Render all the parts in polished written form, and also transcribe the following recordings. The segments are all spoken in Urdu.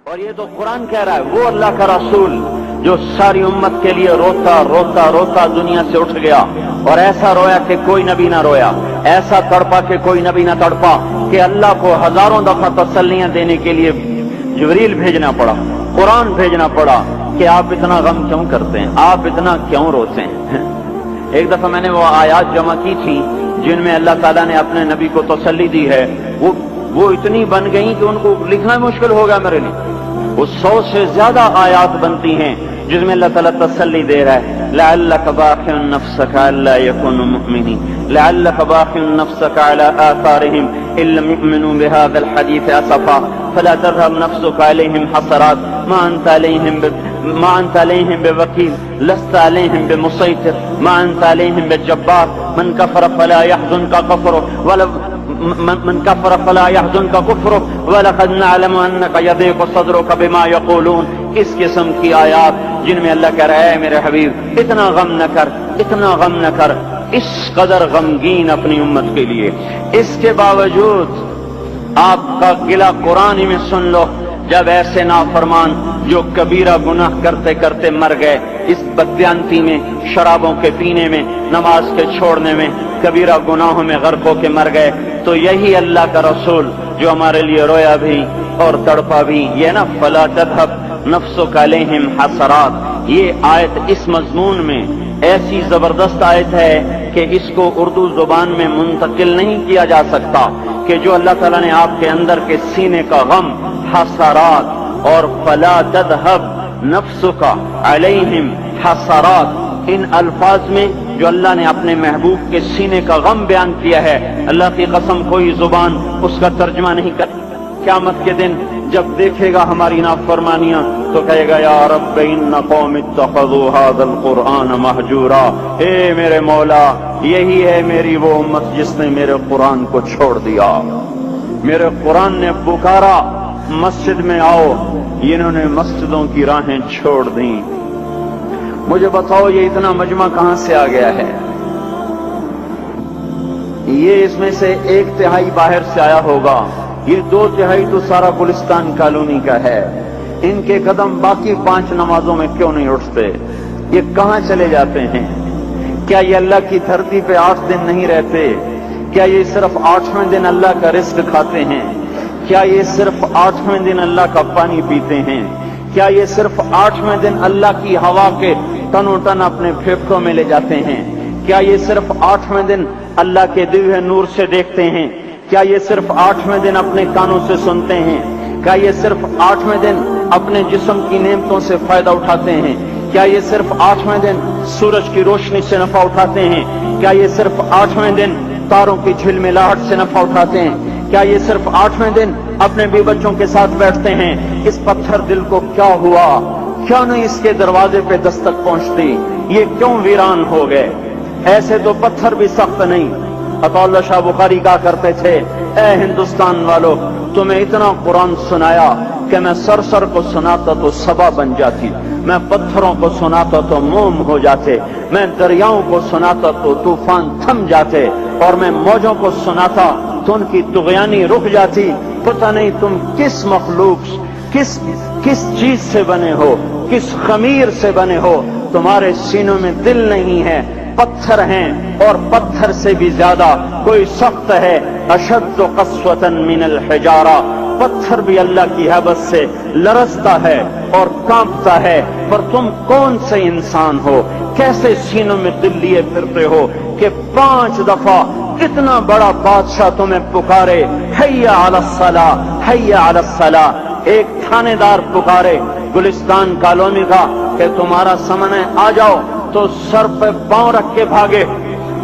اور یہ تو قرآن کہہ رہا ہے، وہ اللہ کا رسول جو ساری امت کے لیے روتا روتا روتا دنیا سے اٹھ گیا اور ایسا رویا کہ کوئی نبی نہ رویا، ایسا تڑپا کہ کوئی نبی نہ تڑپا، کہ اللہ کو ہزاروں دفعہ تسلیاں دینے کے لیے جبریل بھیجنا پڑا، قرآن بھیجنا پڑا کہ آپ اتنا غم کیوں کرتے ہیں، آپ اتنا کیوں روتے ہیں۔ ایک دفعہ میں نے وہ آیات جمع کی تھی جن میں اللہ تعالیٰ نے اپنے نبی کو تسلی دی ہے، وہ اتنی بن گئی کہ ان کو لکھنا مشکل ہو گیا میرے لیے۔ وہ 100 سے زیادہ آیات بنتی ہیں جس میں اللہ تعالیٰ تسلی دے رہا ہے، لعلک باخع نفسک الا یکونوا مؤمنین، لعلک باخع نفسک علی آثارہم ان لم یؤمنوا بهذا الحدیث اسفا فلا تذهب نفسک علیہم حسرات ما انت علیہم بوکیل لست علیہم بمسیطر ما انت علیہم بجبار من کفر فلا يحزنک کفرہ من کفر فلا يحزنک کفرہ ولقد نعلم انک یضیق صدرک بما یقولون۔ اس قسم کی آیات جن میں اللہ کہہ رہا ہے میرے حبیب اتنا غم نہ کر، اتنا غم نہ کر، اس قدر غمگین اپنی امت کے لیے۔ اس کے باوجود آپ کا گلہ قرآن میں سن لو، جب ایسے نافرمان جو کبیرہ گناہ کرتے کرتے مر گئے، اس بددیانتی میں، شرابوں کے پینے میں، نماز کے چھوڑنے میں، کبیرہ گناہوں میں غرق ہو کے مر گئے، تو یہی اللہ کا رسول جو ہمارے لیے رویا بھی اور تڑپا بھی، یہ نا فلا تذهب نفسک علیہم حسرات، یہ آیت اس مضمون میں ایسی زبردست آیت ہے کہ اس کو اردو زبان میں منتقل نہیں کیا جا سکتا، کہ جو اللہ تعالیٰ نے آپ کے اندر کے سینے کا غم، حسرات اور فلا تذهب نفسک علیہم حسرات، ان الفاظ میں جو اللہ نے اپنے محبوب کے سینے کا غم بیان کیا ہے، اللہ کی قسم کوئی زبان اس کا ترجمہ نہیں کر۔ قیامت کے دن جب دیکھے گا ہماری نافرمانیاں تو کہے گا یا رب ان قوم اتخذوا هذا القرآن مہجورا، اے میرے مولا یہی ہے میری وہ امت جس نے میرے قرآن کو چھوڑ دیا، میرے قرآن نے پکارا مسجد میں آؤ، انہوں نے مسجدوں کی راہیں چھوڑ دیں۔ مجھے بتاؤ یہ اتنا مجمع کہاں سے آ گیا ہے؟ یہ اس میں سے 1/3 باہر سے آیا ہوگا، یہ 2/3 تو سارا گلستان کالونی کا ہے۔ ان کے قدم باقی 5 نمازوں میں کیوں نہیں اٹھتے؟ یہ کہاں چلے جاتے ہیں؟ کیا یہ اللہ کی دھرتی پہ 8 دن نہیں رہتے؟ کیا یہ صرف 8ویں دن اللہ کا رزق کھاتے ہیں؟ کیا یہ صرف 8ویں دن اللہ کا پانی پیتے ہیں؟ کیا یہ صرف 8ویں دن اللہ کی ہوا کے تنو تن اپنے پھیپھڑوں میں لے جاتے ہیں؟ کیا یہ صرف 8ویں دن اللہ کے دیے نور سے دیکھتے ہیں؟ کیا یہ صرف 8ویں دن اپنے کانوں سے سنتے ہیں؟ کیا یہ صرف 8ویں دن اپنے جسم کی نعمتوں سے فائدہ اٹھاتے ہیں؟ کیا یہ صرف 8ویں دن سورج کی روشنی سے نفع اٹھاتے ہیں؟ کیا یہ صرف 8ویں دن تاروں کی جھلملاہٹ سے نفع اٹھاتے ہیں؟ کیا یہ صرف 8ویں دن اپنے بیوی بچوں کے ساتھ بیٹھتے ہیں؟ اس پتھر دل کو کیا ہوا؟ کیوں نہیں اس کے دروازے پہ دستک پہنچتی؟ یہ کیوں ویران ہو گئے؟ ایسے تو پتھر بھی سخت نہیں۔ عطا اللہ شاہ بخاری کہا کرتے تھے، اے ہندوستان والو تمہیں اتنا قرآن سنایا کہ میں سر کو سناتا تو صبا بن جاتی، میں پتھروں کو سناتا تو موم ہو جاتے، میں دریاؤں کو سناتا تو طوفان تھم جاتے، اور میں موجوں کو سناتا تو ان کی طغیانی رک جاتی۔ پتہ نہیں تم کس مخلوق، کس چیز سے بنے ہو، کس خمیر سے بنے ہو، تمہارے سینوں میں دل نہیں ہے، پتھر ہیں، اور پتھر سے بھی زیادہ کوئی سخت ہے، اشد قسوة من الحجارہ، پتھر بھی اللہ کی حیبت سے لرزتا ہے اور کانپتا ہے، پر تم کون سے انسان ہو، کیسے سینوں میں دل لیے پھرتے ہو کہ 5 دفعہ اتنا بڑا بادشاہ تمہیں پکارے، حی علی الصلاۃ، حی علی الصلاۃ، ایک تھانے دار پکارے گلستان کالونی کا کہ تمہارا سمن ہے آ جاؤ، تو سر پہ پاؤں رکھ کے بھاگے،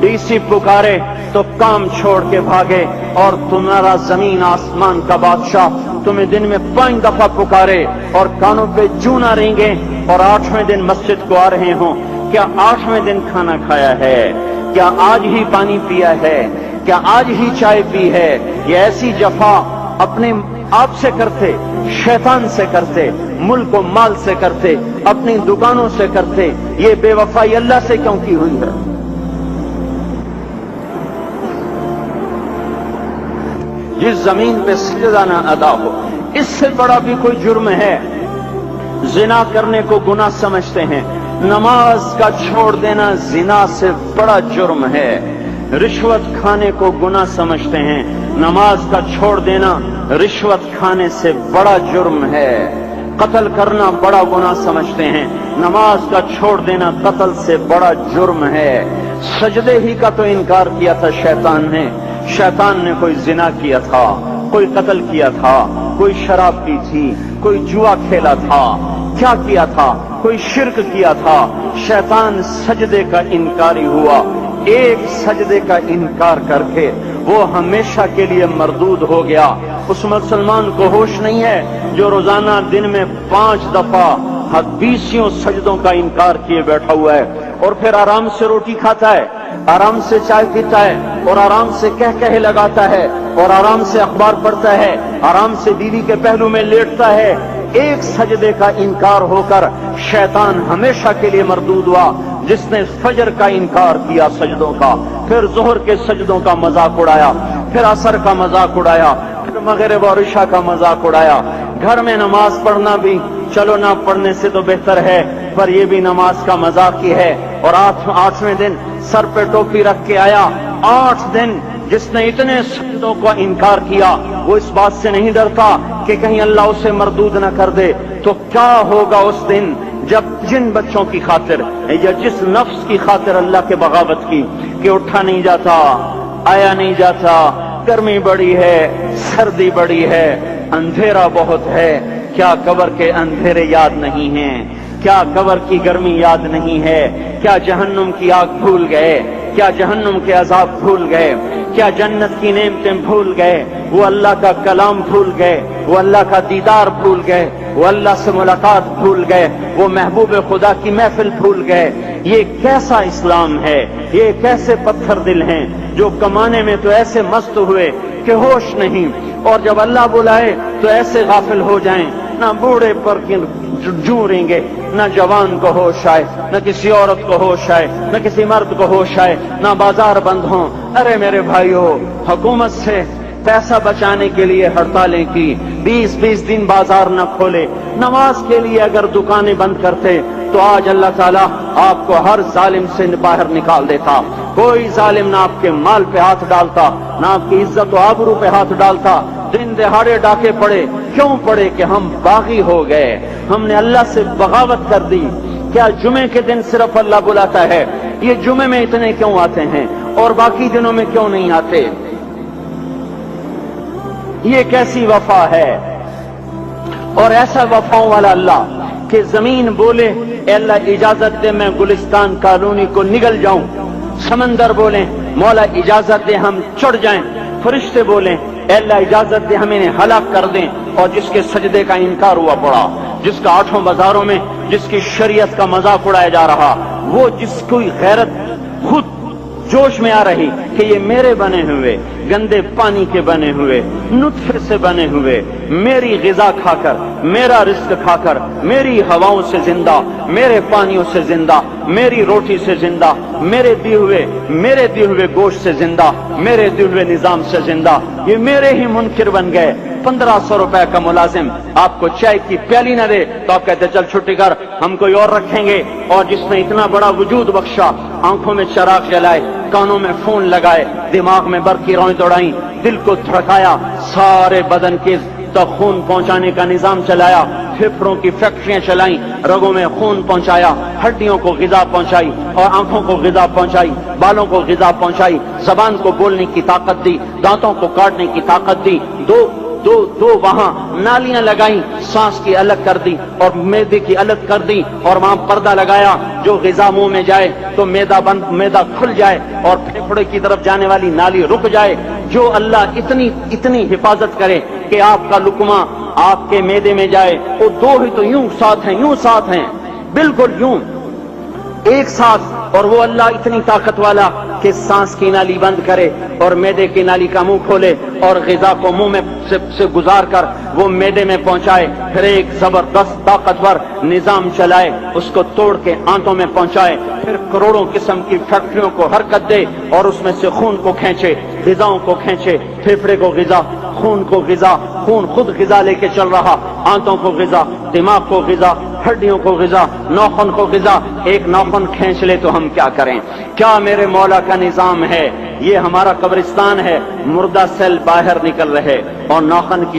ڈی سی پکارے تو کام چھوڑ کے بھاگے، اور تمہارا زمین آسمان کا بادشاہ تمہیں دن میں 5 دفعہ پکارے اور کانوں پہ جوں نہ رینگے، اور 8ویں دن مسجد کو آ رہے ہوں۔ کیا 8ویں دن کھانا کھایا ہے؟ کیا آج ہی پانی پیا ہے؟ کیا آج ہی چائے پی ہے؟ یہ ایسی جفا اپنے آپ سے کرتے، شیطان سے کرتے، ملک و مال سے کرتے، اپنی دکانوں سے کرتے، یہ بے وفائی اللہ سے کیوں کی ہوئی ہے؟ جس زمین پہ سجدہ نہ ادا ہو، اس سے بڑا بھی کوئی جرم ہے؟ زنا کرنے کو گناہ سمجھتے ہیں، نماز کا چھوڑ دینا زنا سے بڑا جرم ہے۔ رشوت کھانے کو گناہ سمجھتے ہیں، نماز کا چھوڑ دینا رشوت کھانے سے بڑا جرم ہے۔ قتل کرنا بڑا گناہ سمجھتے ہیں، نماز کا چھوڑ دینا قتل سے بڑا جرم ہے۔ سجدے ہی کا تو انکار کیا تھا شیطان نے کوئی زنا کیا تھا، کوئی قتل کیا تھا، کوئی شراب پی تھی، کوئی جوا کھیلا تھا، کیا کیا تھا؟ کوئی شرک کیا تھا۔ شیطان سجدے کا انکاری ہوا، ایک سجدے کا انکار کر کے وہ ہمیشہ کے لیے مردود ہو گیا۔ اس مسلمان کو ہوش نہیں ہے جو روزانہ دن میں 5 دفعہ 20 سجدوں کا انکار کیے بیٹھا ہوا ہے، اور پھر آرام سے روٹی کھاتا ہے، آرام سے چائے پیتا ہے، اور آرام سے کہے لگاتا ہے، اور آرام سے اخبار پڑھتا ہے، آرام سے بیوی کے پہلو میں لیٹتا ہے۔ ایک سجدے کا انکار ہو کر شیطان ہمیشہ کے لیے مردود ہوا۔ جس نے فجر کا انکار کیا سجدوں کا، پھر ظہر کے سجدوں کا مذاق اڑایا، پھر عصر کا مذاق اڑایا، پھر مغرب اور عشاء کا مذاق اڑایا۔ گھر میں نماز پڑھنا بھی چلو نہ پڑھنے سے تو بہتر ہے، پر یہ بھی نماز کا مذاق ہی ہے۔ اور 8ویں دن سر پہ ٹوپی رکھ کے آیا۔ 8 دن جس نے اتنے سجدوں کا انکار کیا، وہ اس بات سے نہیں ڈرتا کہ کہیں اللہ اسے مردود نہ کر دے۔ تو کیا ہوگا اس دن جب جن بچوں کی خاطر یا جس نفس کی خاطر اللہ کے بغاوت کی کہ اٹھا نہیں جاتا، آیا نہیں جاتا، گرمی بڑی ہے، سردی بڑی ہے، اندھیرا بہت ہے، کیا قبر کے اندھیرے یاد نہیں ہیں؟ کیا قبر کی گرمی یاد نہیں ہے؟ کیا جہنم کی آگ بھول گئے؟ کیا جہنم کے عذاب بھول گئے؟ کیا جنت کی نعمتیں بھول گئے؟ وہ اللہ کا کلام بھول گئے، وہ اللہ کا دیدار بھول گئے، وہ اللہ سے ملاقات بھول گئے، وہ محبوب خدا کی محفل بھول گئے۔ یہ کیسا اسلام ہے؟ یہ کیسے پتھر دل ہیں جو کمانے میں تو ایسے مست ہوئے کہ ہوش نہیں، اور جب اللہ بلائے تو ایسے غافل ہو جائیں، نہ بوڑھے پر جوریں گے، نہ جوان کو ہوش آئے، نہ کسی عورت کو ہوش آئے، نہ کسی مرد کو ہوش آئے، نہ بازار بند ہوں۔ ارے میرے بھائیو، حکومت سے پیسہ بچانے کے لیے ہڑتالیں کی، 20 دن بازار نہ کھولے، نماز کے لیے اگر دکانیں بند کرتے تو آج اللہ تعالیٰ آپ کو ہر ظالم سے باہر نکال دیتا۔ کوئی ظالم نہ آپ کے مال پہ ہاتھ ڈالتا، نہ آپ کی عزت و آبرو پہ ہاتھ ڈالتا۔ دن دہاڑے ڈاکے پڑے، کیوں پڑے؟ کہ ہم باغی ہو گئے، ہم نے اللہ سے بغاوت کر دی۔ کیا جمعے کے دن صرف اللہ بلاتا ہے؟ یہ جمعے میں اتنے کیوں آتے ہیں اور باقی دنوں میں کیوں نہیں آتے؟ یہ کیسی وفا ہے؟ اور ایسا وفاؤں والا اللہ کہ زمین بولے اے اللہ اجازت دے میں گلستان کالونی کو نگل جاؤں، سمندر بولیں مولا اجازت دے ہم چڑھ جائیں، فرشتے بولیں اے اللہ اجازت دے ہم انہیں ہلاک کر دیں، اور جس کے سجدے کا انکار ہوا پڑا، جس کا 8 بازاروں میں جس کی شریعت کا مذاق اڑایا جا رہا، وہ جس کوئی غیرت خود جوش میں آ رہی کہ یہ میرے بنے ہوئے گندے پانی کے بنے ہوئے نطفے سے بنے ہوئے میری غذا کھا کر، میرا رزق کھا کر، میری ہواؤں سے زندہ، میرے پانیوں سے زندہ، میری روٹی سے زندہ، میرے دیے ہوئے گوشت سے زندہ، میرے دیے ہوئے نظام سے زندہ، یہ میرے ہی منکر بن گئے۔ 1500 روپے کا ملازم آپ کو چائے کی پیالی نہ دے تو آپ کہتے چل چھٹی کر، ہم کوئی اور رکھیں گے۔ اور جس نے اتنا بڑا وجود بخشا، آنکھوں میں چراغ جلائے، کانوں میں فون لگائے، دماغ میں برقی روئیں دوڑائیں، دل کو دھڑکایا، سارے بدن کے تک خون پہنچانے کا نظام چلایا، پھیپھڑوں کی فیکٹریاں چلائیں، رگوں میں خون پہنچایا، ہڈیوں کو غذا پہنچائی اور آنکھوں کو غذا پہنچائی، بالوں کو غذا پہنچائی، زبان کو بولنے کی طاقت دی، دانتوں کو کاٹنے کی طاقت دی، دو وہاں نالیاں لگائیں، سانس کی الگ کر دی اور معدے کی الگ کر دی، اور وہاں پردہ لگایا، جو غذا منہ میں جائے تو معدہ کھل جائے اور پھیپھڑے کی طرف جانے والی نالی رک جائے۔ جو اللہ اتنی حفاظت کرے کہ آپ کا لقمہ آپ کے معدے میں جائے، وہ 2 ہی تو یوں ساتھ ہیں بالکل یوں، ایک ساتھ، اور وہ اللہ اتنی طاقت والا کہ سانس کی نالی بند کرے اور معدے کی نالی کا منہ کھولے اور غذا کو منہ میں سے گزار کر وہ معدے میں پہنچائے، پھر ایک زبردست طاقتور نظام چلائے، اس کو توڑ کے آنتوں میں پہنچائے، پھر کروڑوں قسم کی فیکٹریوں کو حرکت دے اور اس میں سے خون کو کھینچے، غذاؤں کو کھینچے، پھیپھڑے کو غذا، خون کو غذا، خون خود غذا لے کے چل رہا، آنتوں کو غذا، دماغ کو غذا، ہڈیوں کو غذا، ناخن کو غذا، ایک ناخن کھینچ لے تو ہم کیا کریں؟ کیا میرے مولا کا نظام ہے؟ یہ ہمارا قبرستان ہے، مردہ سیل باہر نکل رہے اور ناخن کی